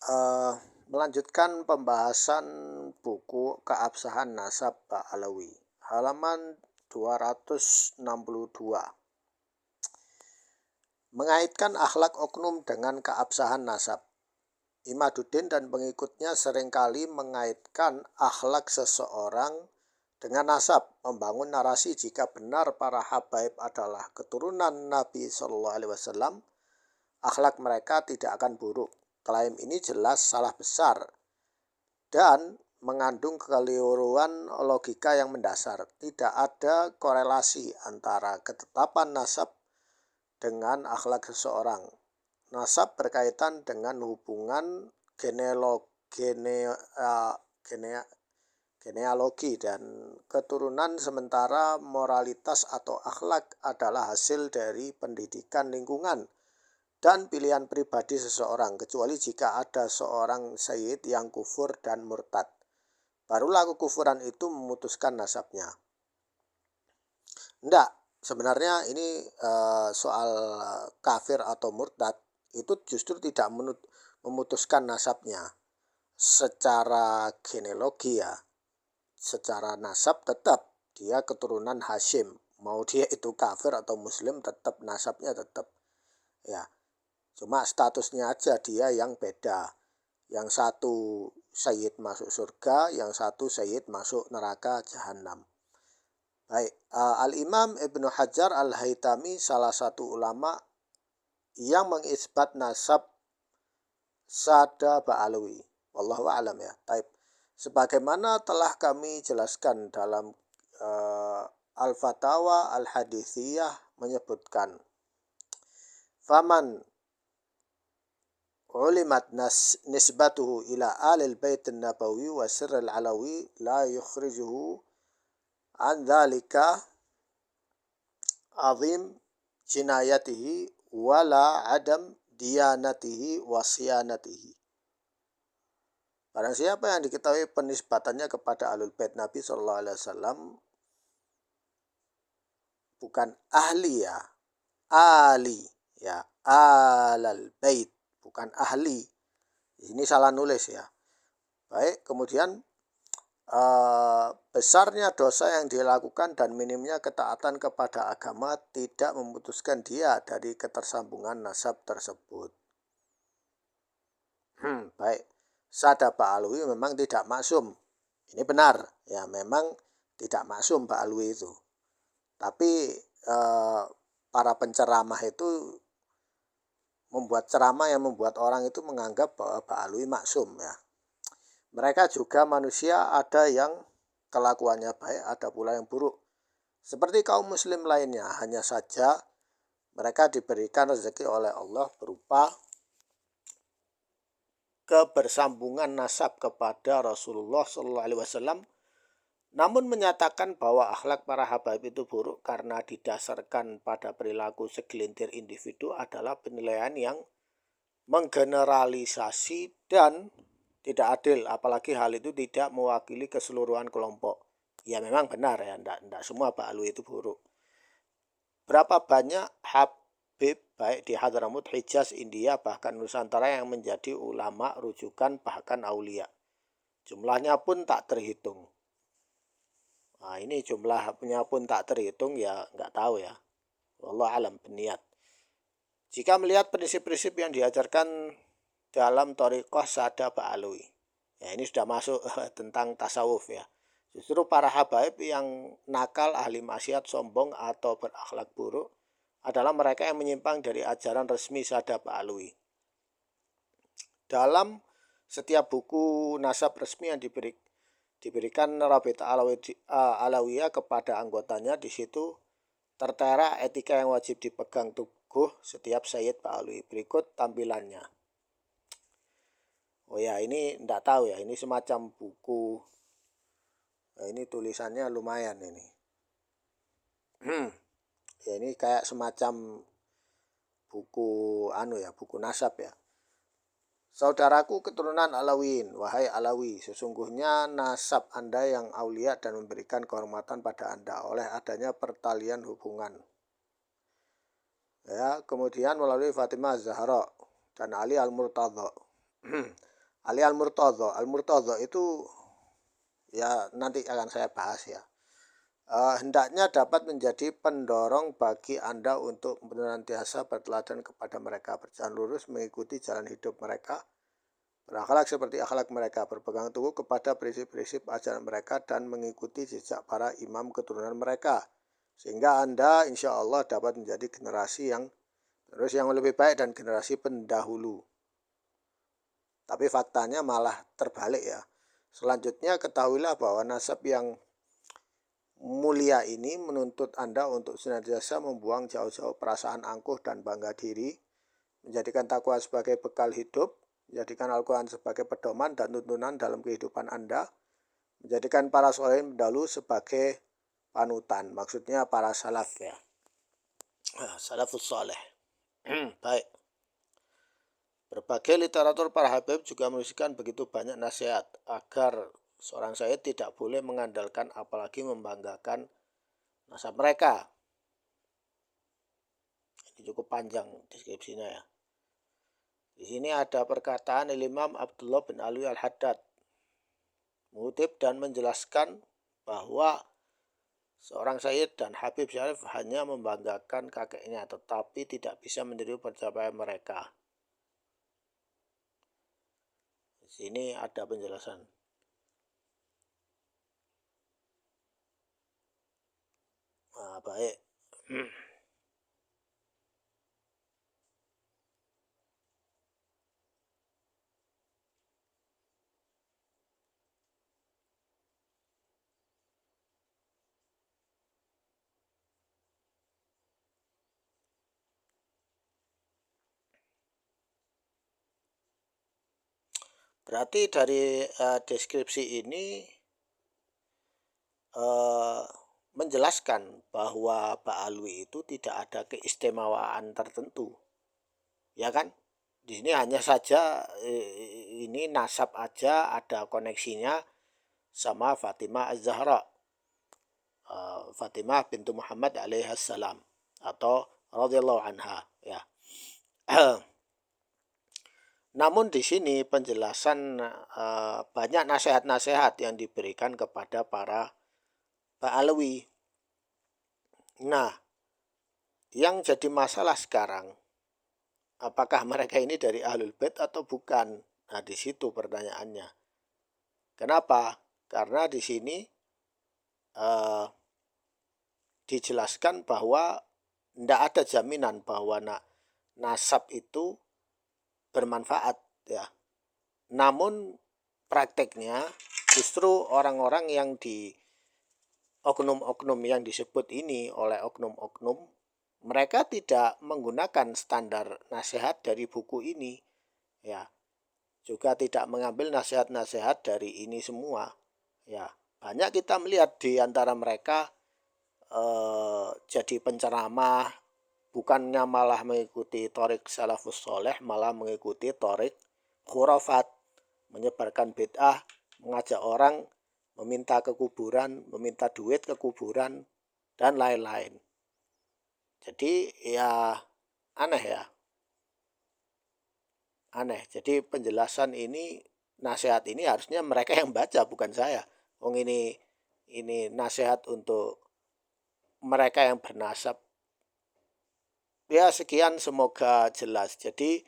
eh, melanjutkan pembahasan buku Keabsahan Nasab Ba'alawi, halaman 262. Mengaitkan akhlak oknum dengan keabsahan nasab. Imaduddin dan pengikutnya seringkali mengaitkan akhlak seseorang dengan nasab, membangun narasi jika benar para habaib adalah keturunan Nabi SAW, akhlak mereka tidak akan buruk. Klaim ini jelas salah besar dan mengandung kekeliruan logika yang mendasar. Tidak ada korelasi antara ketetapan nasab dengan akhlak seseorang. Nasab berkaitan dengan hubungan genealogi dan keturunan, sementara moralitas atau akhlak adalah hasil dari pendidikan lingkungan dan pilihan pribadi seseorang, kecuali jika ada seorang sayyid yang kufur dan murtad. Barulah kekufuran itu memutuskan nasabnya. Enggak, sebenarnya ini soal kafir atau murtad itu justru tidak memutuskan nasabnya. Secara genealogi ya, secara nasab tetap dia keturunan Hashim. Mau dia itu kafir atau muslim tetap nasabnya tetap. Ya, cuma statusnya aja dia yang beda. Yang satu sayyid masuk surga, yang satu sayyid masuk neraka jahanam. Baik, Al-Imam Ibnu Hajar Al-Haytami salah satu ulama yang mengisbat nasab Sada Ba'alawi. Wallahu a'lam ya. Taib. Sebagaimana telah kami jelaskan dalam Al-Fatawa Al-Hadithiyah menyebutkan, Faman ulimat nisbatuhu ila alil bait nabawi wa sirril alawi la yukhrijuhu an dhalika azim jinayatihi wala adam diyanatihi wa siyanatihi. Barang siapa yang diketahui penisbatannya kepada Ahlul Bait Nabi SAW, bukan ahli ya, ali ya, alal bait, bukan ahli. Ini salah nulis ya. Baik, kemudian besarnya dosa yang dilakukan dan minimnya ketaatan kepada agama tidak memutuskan dia dari ketersambungan nasab tersebut. Baik, Sada Ba'alawi memang tidak maksum. Ini benar, ya memang tidak maksum Ba'alawi itu. Tapi para penceramah itu membuat ceramah yang membuat orang itu menganggap bahwa Ba'alawi maksum ya. Mereka juga manusia, ada yang kelakuannya baik, ada pula yang buruk. Seperti kaum muslim lainnya, hanya saja mereka diberikan rezeki oleh Allah berupa kebersambungan nasab kepada Rasulullah SAW, namun menyatakan bahwa akhlak para habaib itu buruk karena didasarkan pada perilaku segelintir individu adalah penilaian yang menggeneralisasi dan tidak adil, apalagi hal itu tidak mewakili keseluruhan kelompok. Ya memang benar ya, tidak semua Ba'alawi itu buruk. Berapa banyak habib baik di Hadramut, Hijaz, India, bahkan Nusantara yang menjadi ulama rujukan bahkan aulia. Jumlahnya pun tak terhitung. Nah ini jumlahnya pun tak terhitung ya nggak tahu ya. Wallahu alam berniat. Jika melihat prinsip-prinsip yang diajarkan dalam thariqah Sada Ba'alawi, ya ini sudah masuk tentang tasawuf ya. Justru para habaib yang nakal, ahli maksiat, sombong atau berakhlak buruk adalah mereka yang menyimpang dari ajaran resmi Sada Ba'alawi. Dalam setiap buku nasab resmi yang diberikan Rabita Alawiyah kepada anggotanya, di situ tertera etika yang wajib dipegang teguh setiap Sayyid Ba'alawi. Berikut tampilannya. Oh ya, ini enggak tahu ya, ini semacam buku. Nah, ini tulisannya lumayan ini. Ya ini kayak semacam buku buku nasab ya. Saudaraku keturunan Alawiyin, wahai Alawi, sesungguhnya nasab Anda yang aulia dan memberikan kehormatan pada Anda oleh adanya pertalian hubungan. Ya, kemudian melalui Fatimah Zahra dan Ali Al-Murtadha. Ali Al-Murtadha. Al-Murtadha itu ya nanti akan saya bahas ya. Hendaknya dapat menjadi pendorong bagi Anda untuk senantiasa berteladan kepada mereka, berjalan lurus mengikuti jalan hidup mereka, berakhlak seperti akhlak mereka, berpegang teguh kepada prinsip-prinsip ajaran mereka, dan mengikuti jejak para imam keturunan mereka, sehingga Anda insya Allah dapat menjadi generasi yang lebih baik dan generasi pendahulu. Tapi faktanya malah terbalik ya. Selanjutnya ketahuilah bahwa nasab yang mulia ini menuntut Anda untuk senantiasa membuang jauh-jauh perasaan angkuh dan bangga diri, menjadikan takwa sebagai bekal hidup, menjadikan Al-Quran sebagai pedoman dan tuntunan dalam kehidupan Anda, menjadikan para sholihin pendahulu sebagai panutan, maksudnya para salaf ya, salafus soleh. Baik. Berbagai literatur para habib juga menuliskan begitu banyak nasihat agar seorang syahid tidak boleh mengandalkan apalagi membanggakan nasab mereka. Ini cukup panjang deskripsinya ya. Di sini ada perkataan Imam Abdullah bin Alwi Al-Haddad mengutip dan menjelaskan bahwa seorang syahid dan Habib Syarif hanya membanggakan kakeknya tetapi tidak bisa meniru pencapaian mereka. Di sini ada penjelasan. Baik. Berarti dari deskripsi ini menjelaskan bahwa Ba'alwi itu tidak ada keistimewaan tertentu, ya kan? Di sini hanya saja ini nasab aja ada koneksinya sama Fatimah Az-Zahra, Fatimah bintu Muhammad alaihissalam atau radhiyallahu anha ya. Namun di sini penjelasan banyak nasihat-nasihat yang diberikan kepada para Ba'alwi. Nah, yang jadi masalah sekarang, apakah mereka ini dari Ahlul Bait atau bukan? Nah, di situ pertanyaannya. Kenapa? Karena di sini dijelaskan bahwa tidak ada jaminan bahwa nasab itu bermanfaat ya. Namun prakteknya justru orang-orang yang di oknum-oknum yang disebut ini oleh oknum-oknum, mereka tidak menggunakan standar nasihat dari buku ini ya, juga tidak mengambil nasihat-nasihat dari ini semua ya. Banyak kita melihat di antara mereka jadi penceramah, bukannya malah mengikuti torik salafus soleh, malah mengikuti torik khurafat, menyebarkan bid'ah, mengajak orang meminta ke kuburan, meminta duit ke kuburan, dan lain-lain. Jadi ya aneh ya. Aneh. Jadi penjelasan ini, nasihat ini harusnya mereka yang baca, bukan saya. Ini nasihat untuk mereka yang bernasab. Ya sekian, semoga jelas. Jadi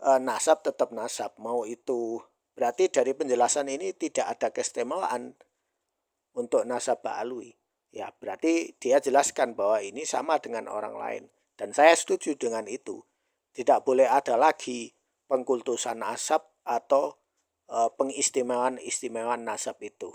nasab tetap nasab, mau itu. Berarti dari penjelasan ini tidak ada keistimewaan untuk nasab Ba'alwi. Ya, berarti dia jelaskan bahwa ini sama dengan orang lain. Dan saya setuju dengan itu. Tidak boleh ada lagi pengkultusan nasab atau pengistimewaan nasab itu.